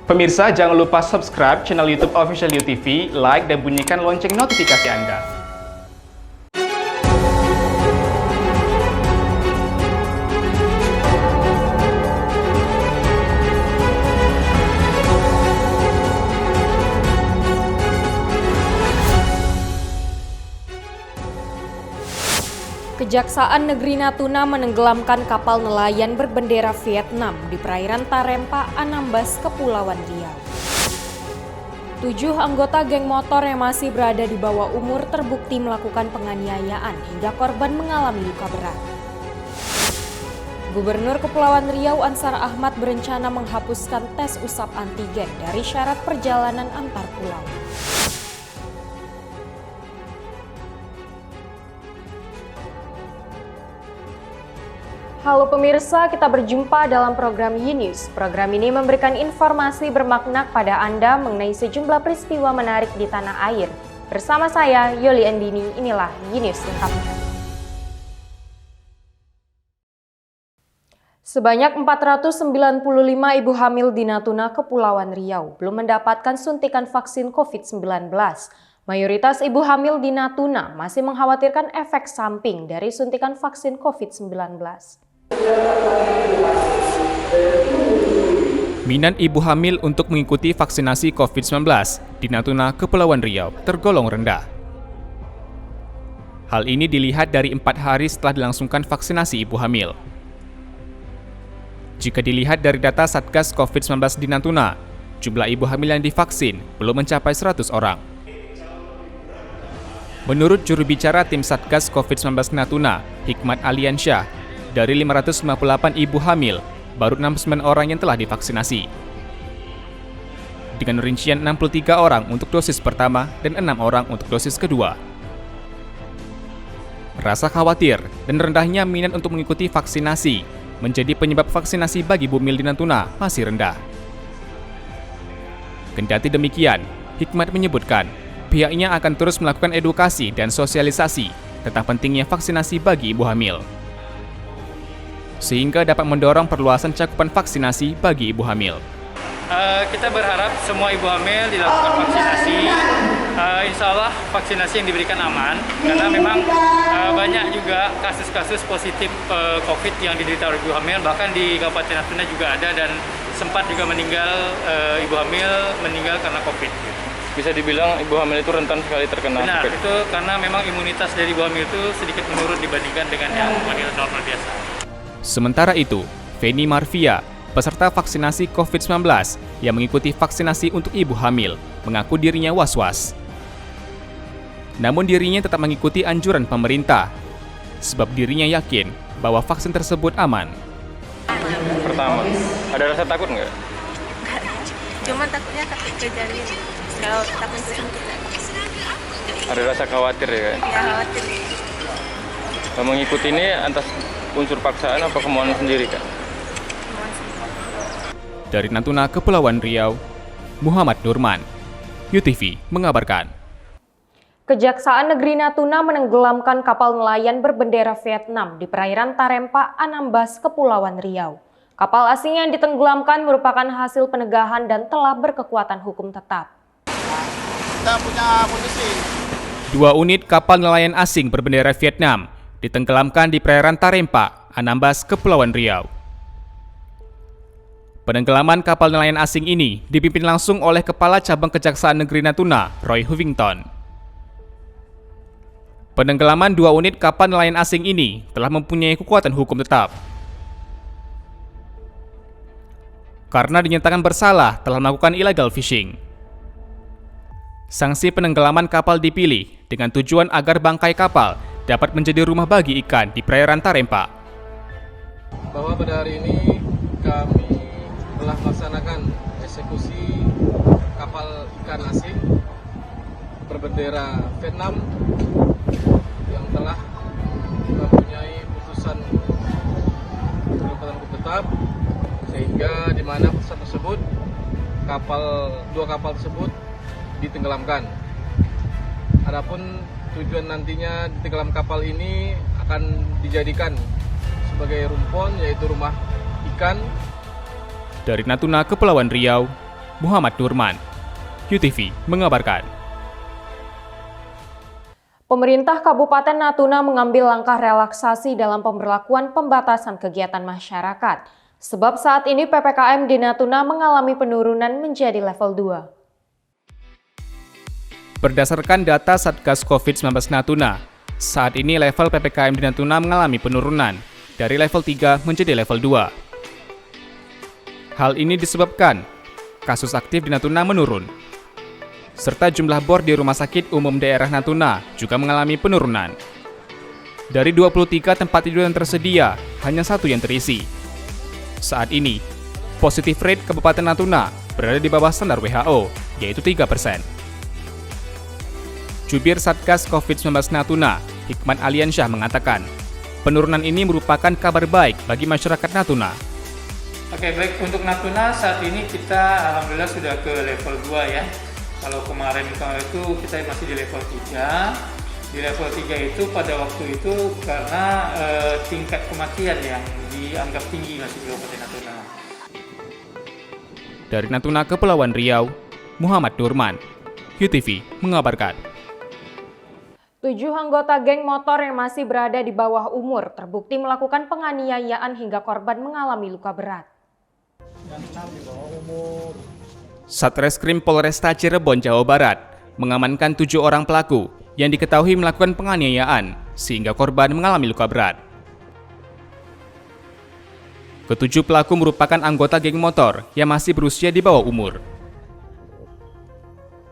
Pemirsa, jangan lupa subscribe channel YouTube Official UTV, like dan bunyikan lonceng notifikasi Anda. Kejaksaan Negeri Natuna menenggelamkan kapal nelayan berbendera Vietnam di perairan Tarempa, Anambas, Kepulauan Riau. 7 anggota geng motor yang masih berada di bawah umur terbukti melakukan penganiayaan hingga korban mengalami luka berat. Gubernur Kepulauan Riau Ansar Ahmad berencana menghapuskan tes usap antigen dari syarat perjalanan antar pulau. Halo pemirsa, kita berjumpa dalam program YNews. Program ini memberikan informasi bermakna kepada Anda mengenai sejumlah peristiwa menarik di tanah air. Bersama saya, Yoli Andini, inilah YNews lengkapnya. Sebanyak 495 ibu hamil di Natuna, Kepulauan Riau belum mendapatkan suntikan vaksin COVID-19. Mayoritas ibu hamil di Natuna masih mengkhawatirkan efek samping dari suntikan vaksin COVID-19. Minat ibu hamil untuk mengikuti vaksinasi COVID-19 di Natuna, Kepulauan Riau tergolong rendah. Hal ini dilihat dari 4 hari setelah dilangsungkan vaksinasi ibu hamil. Jika dilihat dari data Satgas COVID-19 di Natuna, jumlah ibu hamil yang divaksin belum mencapai 100 orang. Menurut juru bicara tim Satgas COVID-19 Natuna, Hikmat Aliansyah, dari 558 ibu hamil, baru 69 orang yang telah divaksinasi. Dengan rincian 63 orang untuk dosis pertama dan 6 orang untuk dosis kedua. Rasa khawatir dan rendahnya minat untuk mengikuti vaksinasi menjadi penyebab vaksinasi bagi ibu hamil di Natuna masih rendah. Kendati demikian, Hikmat menyebutkan pihaknya akan terus melakukan edukasi dan sosialisasi tentang pentingnya vaksinasi bagi ibu hamil, sehingga dapat mendorong perluasan cakupan vaksinasi bagi ibu hamil. Kita berharap semua ibu hamil dilakukan vaksinasi. Insya Allah vaksinasi yang diberikan aman, karena memang banyak juga kasus-kasus positif COVID yang diderita oleh ibu hamil, bahkan di Kabupaten Natuna juga ada dan sempat juga meninggal, ibu hamil meninggal karena COVID. Bisa dibilang ibu hamil itu rentan sekali terkena Benar, COVID. itu karena memang imunitas dari ibu hamil itu sedikit menurun dibandingkan dengan yang hamil normal biasa. Sementara itu, Feni Marvia, peserta vaksinasi COVID-19 yang mengikuti vaksinasi untuk ibu hamil, mengaku dirinya was-was. Namun dirinya tetap mengikuti anjuran pemerintah, sebab dirinya yakin bahwa vaksin tersebut aman. Pertama, ada rasa takut nggak? Cuma takutnya takut kejalin. Kalau takut kesuntik Ada rasa khawatir ya kan? ya khawatir. Mengikuti ini atas unsur paksaan apa kemauan sendiri kan? Dari Natuna, Kepulauan Riau, Muhammad Nurman, UTV mengabarkan. Kejaksaan Negeri Natuna menenggelamkan kapal nelayan berbendera Vietnam di perairan Tarempa, Anambas, Kepulauan Riau. Kapal asing yang ditenggelamkan merupakan hasil penegahan dan telah berkekuatan hukum tetap. Kita punya posisi. 2 unit kapal nelayan asing berbendera Vietnam ditenggelamkan di perairan Tarempa, Anambas, Kepulauan Riau. Penenggelaman kapal nelayan asing ini dipimpin langsung oleh Kepala Cabang Kejaksaan Negeri Natuna, Roy Huvington. Penenggelaman 2 unit kapal nelayan asing ini telah mempunyai kekuatan hukum tetap. Karena dinyatakan bersalah telah melakukan illegal fishing. Sanksi penenggelaman kapal dipilih dengan tujuan agar bangkai kapal dapat menjadi rumah bagi ikan di perairan Tarempa. Bahwa pada hari ini kami telah melaksanakan eksekusi kapal ikan asing berbendera Vietnam yang telah mempunyai putusan berkekuatan hukum tetap, sehingga di mana putusan tersebut 2 kapal tersebut ditenggelamkan. Adapun tujuan nantinya tenggelam kapal ini akan dijadikan sebagai rumpon, yaitu rumah ikan. Dari Natuna, Kepulauan Riau, Muhammad Nurman. UTV mengabarkan. Pemerintah Kabupaten Natuna mengambil langkah relaksasi dalam pemberlakuan pembatasan kegiatan masyarakat. Sebab saat ini PPKM di Natuna mengalami penurunan menjadi level 2. Berdasarkan data Satgas COVID-19 Natuna, saat ini level PPKM di Natuna mengalami penurunan dari level 3 menjadi level 2. Hal ini disebabkan kasus aktif di Natuna menurun, serta jumlah bor di Rumah Sakit Umum Daerah Natuna juga mengalami penurunan. Dari 23 tempat tidur yang tersedia, hanya 1 yang terisi. Saat ini, positive rate Kabupaten Natuna berada di bawah standar WHO, yaitu 3%. Jubir Satgas COVID-19 Natuna, Hikman Aliansyah mengatakan, penurunan ini merupakan kabar baik bagi masyarakat Natuna. Oke, baik, untuk Natuna saat ini kita alhamdulillah sudah ke level 2 ya. Kalau kemarin itu kita masih di level 3. Di level 3 itu pada waktu itu karena tingkat kematian yang dianggap tinggi masih di Kabupaten Natuna. Dari Natuna ke Kepulauan Riau, Muhammad Nurman, UTV mengabarkan. 7 anggota geng motor yang masih berada di bawah umur terbukti melakukan penganiayaan hingga korban mengalami luka berat. Satreskrim Polresta Cirebon, Jawa Barat mengamankan 7 orang pelaku yang diketahui melakukan penganiayaan sehingga korban mengalami luka berat. Ketujuh pelaku merupakan anggota geng motor yang masih berusia di bawah umur.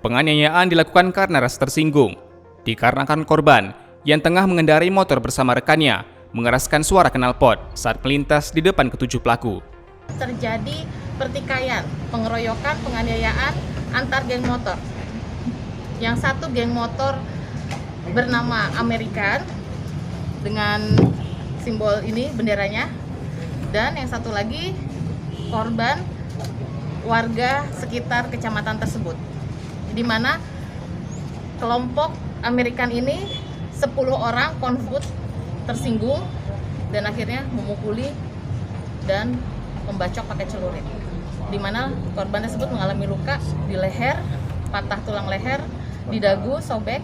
Penganiayaan dilakukan karena rasa tersinggung, dikarenakan korban yang tengah mengendarai motor bersama rekannya mengeraskan suara knalpot saat melintas di depan ketujuh pelaku. Terjadi pertikaian, pengeroyokan, penganiayaan antar geng motor. Yang satu geng motor bernama American dengan simbol ini benderanya, dan yang satu lagi korban warga sekitar kecamatan tersebut, di mana kelompok American ini 10 orang konfut tersinggung dan akhirnya memukuli dan membacok pakai celurit, di mana korban tersebut mengalami luka di leher, patah tulang leher, di dagu sobek,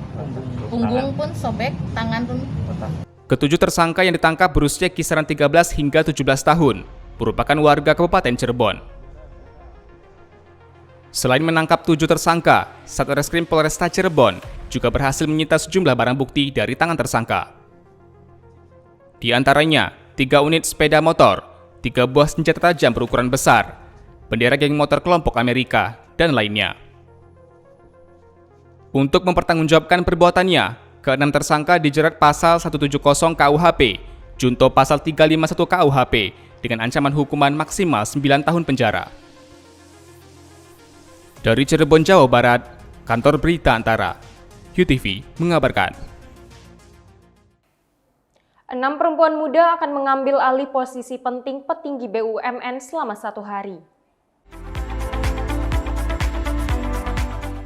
punggung pun sobek, tangan pun. Ketujuh tersangka yang ditangkap berusia kisaran 13 hingga 17 tahun, merupakan warga Kabupaten Cirebon. Selain menangkap 7 tersangka, Satreskrim Polresta Cirebon juga berhasil menyita sejumlah barang bukti dari tangan tersangka. Di antaranya, 3 unit sepeda motor, 3 buah senjata tajam berukuran besar, bendera geng motor kelompok Amerika, dan lainnya. Untuk mempertanggungjawabkan perbuatannya, ke-6 tersangka dijerat pasal 170 KUHP, junto pasal 351 KUHP, dengan ancaman hukuman maksimal 9 tahun penjara. Dari Cirebon, Jawa Barat, Kantor Berita Antara, UTV mengabarkan. 6 perempuan muda akan mengambil alih posisi penting petinggi BUMN selama 1 hari.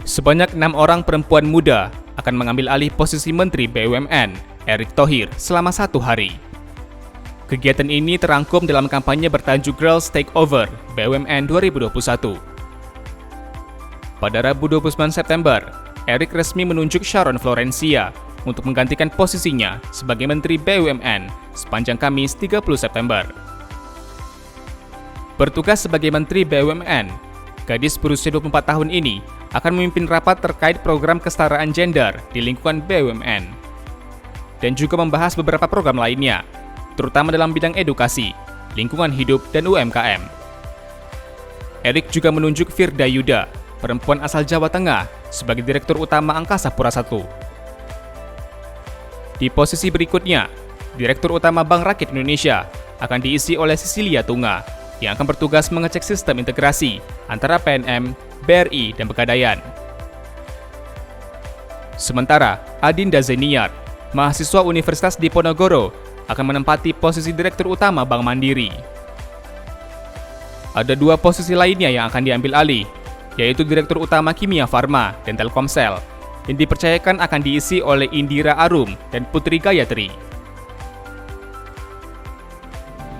Sebanyak 6 orang perempuan muda akan mengambil alih posisi Menteri BUMN, Erick Thohir, selama 1 hari. Kegiatan ini terangkum dalam kampanye bertajuk Girls Takeover BUMN 2021. Pada Rabu 29 September, Erick resmi menunjuk Sharon Florencia untuk menggantikan posisinya sebagai Menteri BUMN sepanjang Kamis 30 September. Bertugas sebagai Menteri BUMN, gadis berusia 24 tahun ini akan memimpin rapat terkait program kesetaraan gender di lingkungan BUMN dan juga membahas beberapa program lainnya, terutama dalam bidang edukasi, lingkungan hidup, dan UMKM. Erick juga menunjuk Firda Yuda, perempuan asal Jawa Tengah, sebagai Direktur Utama Angkasa Pura I. Di posisi berikutnya, Direktur Utama Bank Rakyat Indonesia akan diisi oleh Cecilia Tunga, yang akan bertugas mengecek sistem integrasi antara PNM, BRI, dan Pegadaian. Sementara, Adinda Zeniar, mahasiswa Universitas Diponegoro, akan menempati posisi Direktur Utama Bank Mandiri. Ada 2 posisi lainnya yang akan diambil alih, yaitu Direktur Utama Kimia Farma dan Telkomsel, yang dipercayakan akan diisi oleh Indira Arum dan Putri Gayatri.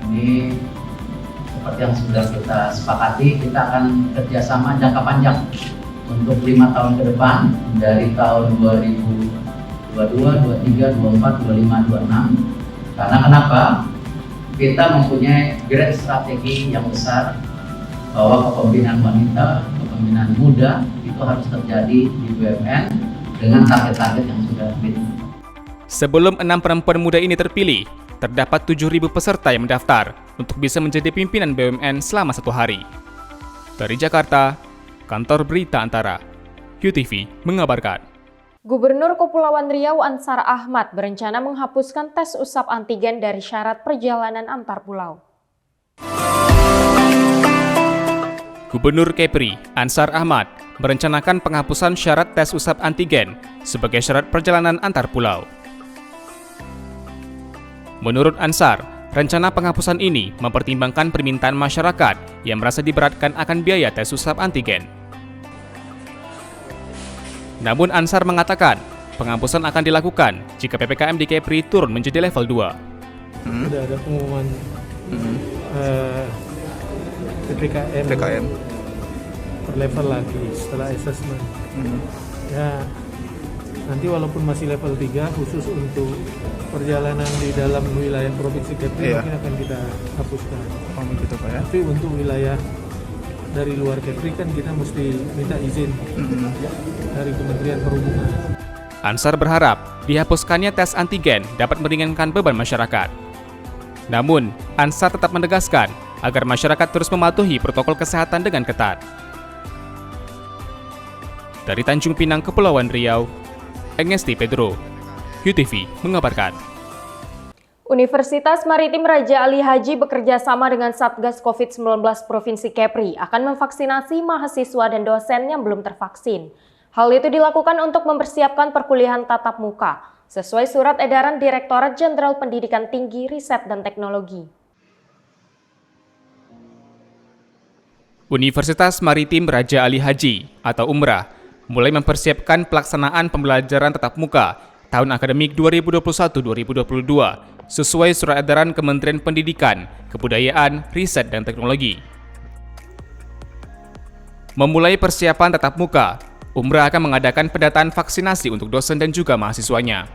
Ini seperti yang sudah kita sepakati, kita akan kerjasama jangka panjang untuk 5 tahun ke depan, dari tahun 2022, 23, 24, 25, 26. Karena kenapa? Kita mempunyai grand strategi yang besar bahwa kepemimpinan wanita, kepemimpinan muda itu harus terjadi di BUMN dengan target-target yang sudah dibentuk. Sebelum 6 perempuan muda ini terpilih, terdapat 7.000 peserta yang mendaftar untuk bisa menjadi pimpinan BUMN selama 1 hari. Dari Jakarta, Kantor Berita Antara, UTV mengabarkan. Gubernur Kepulauan Riau Ansar Ahmad berencana menghapuskan tes usap antigen dari syarat perjalanan antar pulau. Gubernur Kepri, Ansar Ahmad, merencanakan penghapusan syarat tes usap antigen sebagai syarat perjalanan antar pulau. Menurut Ansar, rencana penghapusan ini mempertimbangkan permintaan masyarakat yang merasa diberatkan akan biaya tes usap antigen. Namun Ansar mengatakan, penghapusan akan dilakukan jika PPKM di Kepri turun menjadi level 2. Sudah ada pengumuman PPKM per level lagi setelah assessment. Ya, nanti walaupun masih level 3 khusus untuk perjalanan di dalam wilayah Provinsi Kepri mungkin akan kita hapuskan. Gitu, Pak, ya? Tapi untuk wilayah dari luar Kepri kan kita mesti minta izin dari Kementerian Perhubungan. Ansar berharap dihapuskannya tes antigen dapat meringankan beban masyarakat. Namun, Ansar tetap menegaskan agar masyarakat terus mematuhi protokol kesehatan dengan ketat. Dari Tanjung Pinang, Kepulauan Riau, Engesti Pedro, UTV mengabarkan. Universitas Maritim Raja Ali Haji bekerja sama dengan Satgas COVID-19 Provinsi Kepri akan memvaksinasi mahasiswa dan dosen yang belum tervaksin. Hal itu dilakukan untuk mempersiapkan perkuliahan tatap muka, sesuai surat edaran Direktorat Jenderal Pendidikan Tinggi, Riset, dan Teknologi. Universitas Maritim Raja Ali Haji atau Umrah mulai mempersiapkan pelaksanaan pembelajaran tatap muka tahun akademik 2021-2022 sesuai surat edaran Kementerian Pendidikan, Kebudayaan, Riset, dan Teknologi. Memulai persiapan tatap muka, Umrah akan mengadakan pendataan vaksinasi untuk dosen dan juga mahasiswanya.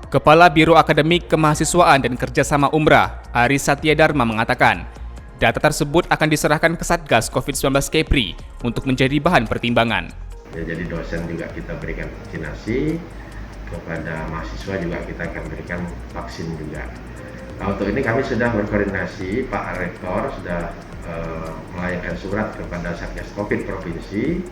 Kepala Biro Akademik Kemahasiswaan dan Kerjasama Umrah, Aris Satya Dharma mengatakan, data tersebut akan diserahkan ke Satgas COVID-19 Kepri untuk menjadi bahan pertimbangan. Ya, jadi dosen juga kita berikan vaksinasi, kepada mahasiswa juga kita akan berikan vaksin juga. Nah, untuk ini kami sudah berkoordinasi, Pak Rektor sudah melayangkan surat kepada Satgas COVID Provinsi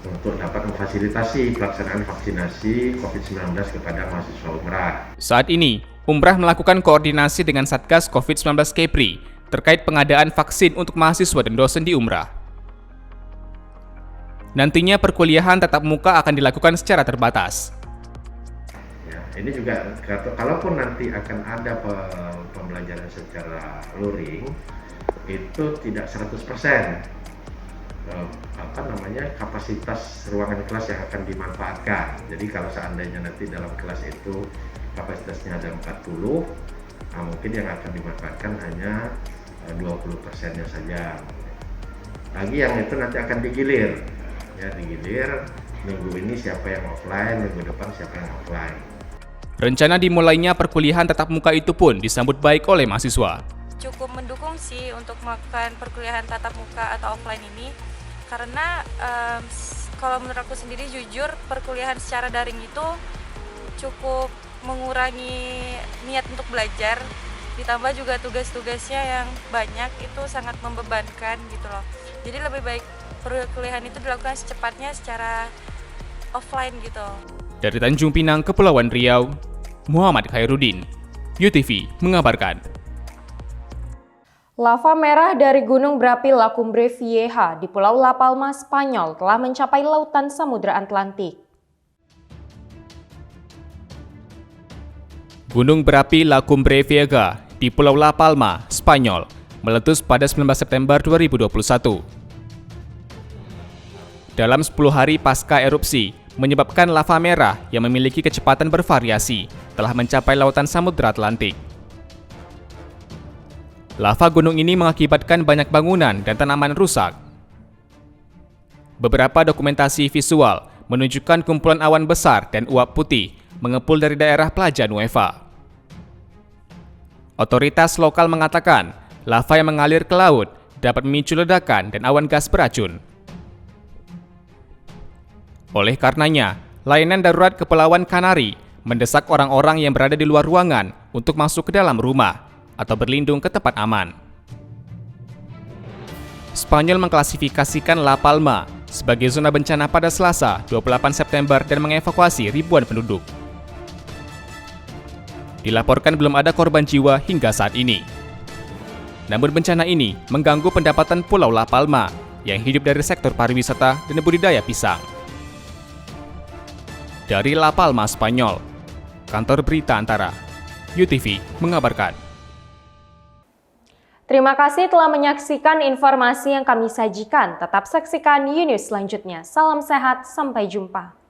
untuk dapat memfasilitasi pelaksanaan vaksinasi COVID-19 kepada mahasiswa Umrah. Saat ini, Umrah melakukan koordinasi dengan Satgas COVID-19 Kepri terkait pengadaan vaksin untuk mahasiswa dan dosen di Umrah. Nantinya perkuliahan tatap muka akan dilakukan secara terbatas. Ya, ini juga kalaupun nanti akan ada pembelajaran secara luring, itu tidak 100% kapasitas ruangan kelas yang akan dimanfaatkan. Jadi kalau seandainya nanti dalam kelas itu kapasitasnya ada 40, nah mungkin yang akan dimanfaatkan hanya 20%-nya saja. Lagi yang itu nanti akan digilir. Ya, digilir, minggu ini siapa yang offline, minggu depan siapa yang offline. Rencana dimulainya perkuliahan tatap muka itu pun disambut baik oleh mahasiswa. Cukup mendukung sih untuk melakukan perkuliahan tatap muka atau offline ini, karena kalau menurut aku sendiri jujur perkuliahan secara daring itu cukup mengurangi niat untuk belajar, ditambah juga tugas-tugasnya yang banyak, itu sangat membebankan gitu loh. Jadi lebih baik perkuliahan itu dilakukan secepatnya secara offline gitu. Dari Tanjung Pinang, Kepulauan Riau, Muhammad Khairuddin, UTV mengabarkan. Lava merah dari gunung berapi La Cumbre Vieja di Pulau La Palma, Spanyol telah mencapai lautan Samudra Atlantik. Gunung berapi La Cumbre Vieja di Pulau La Palma, Spanyol meletus pada 19 September 2021. Dalam 10 hari pasca erupsi, menyebabkan lava merah yang memiliki kecepatan bervariasi telah mencapai lautan Samudra Atlantik. Lava gunung ini mengakibatkan banyak bangunan dan tanaman rusak. Beberapa dokumentasi visual menunjukkan kumpulan awan besar dan uap putih mengepul dari daerah Plaja Nueva. Otoritas lokal mengatakan lava yang mengalir ke laut dapat memicu ledakan dan awan gas beracun. Oleh karenanya, layanan darurat Kepulauan Kanari mendesak orang-orang yang berada di luar ruangan untuk masuk ke dalam rumah atau berlindung ke tempat aman. Spanyol mengklasifikasikan La Palma sebagai zona bencana pada Selasa, 28 September dan mengevakuasi ribuan penduduk. Dilaporkan belum ada korban jiwa hingga saat ini. Namun bencana ini mengganggu pendapatan Pulau La Palma yang hidup dari sektor pariwisata dan budidaya pisang. Dari La Palma, Spanyol, Kantor Berita Antara, UTV mengabarkan. Terima kasih telah menyaksikan informasi yang kami sajikan. Tetap saksikan News selanjutnya. Salam sehat, sampai jumpa.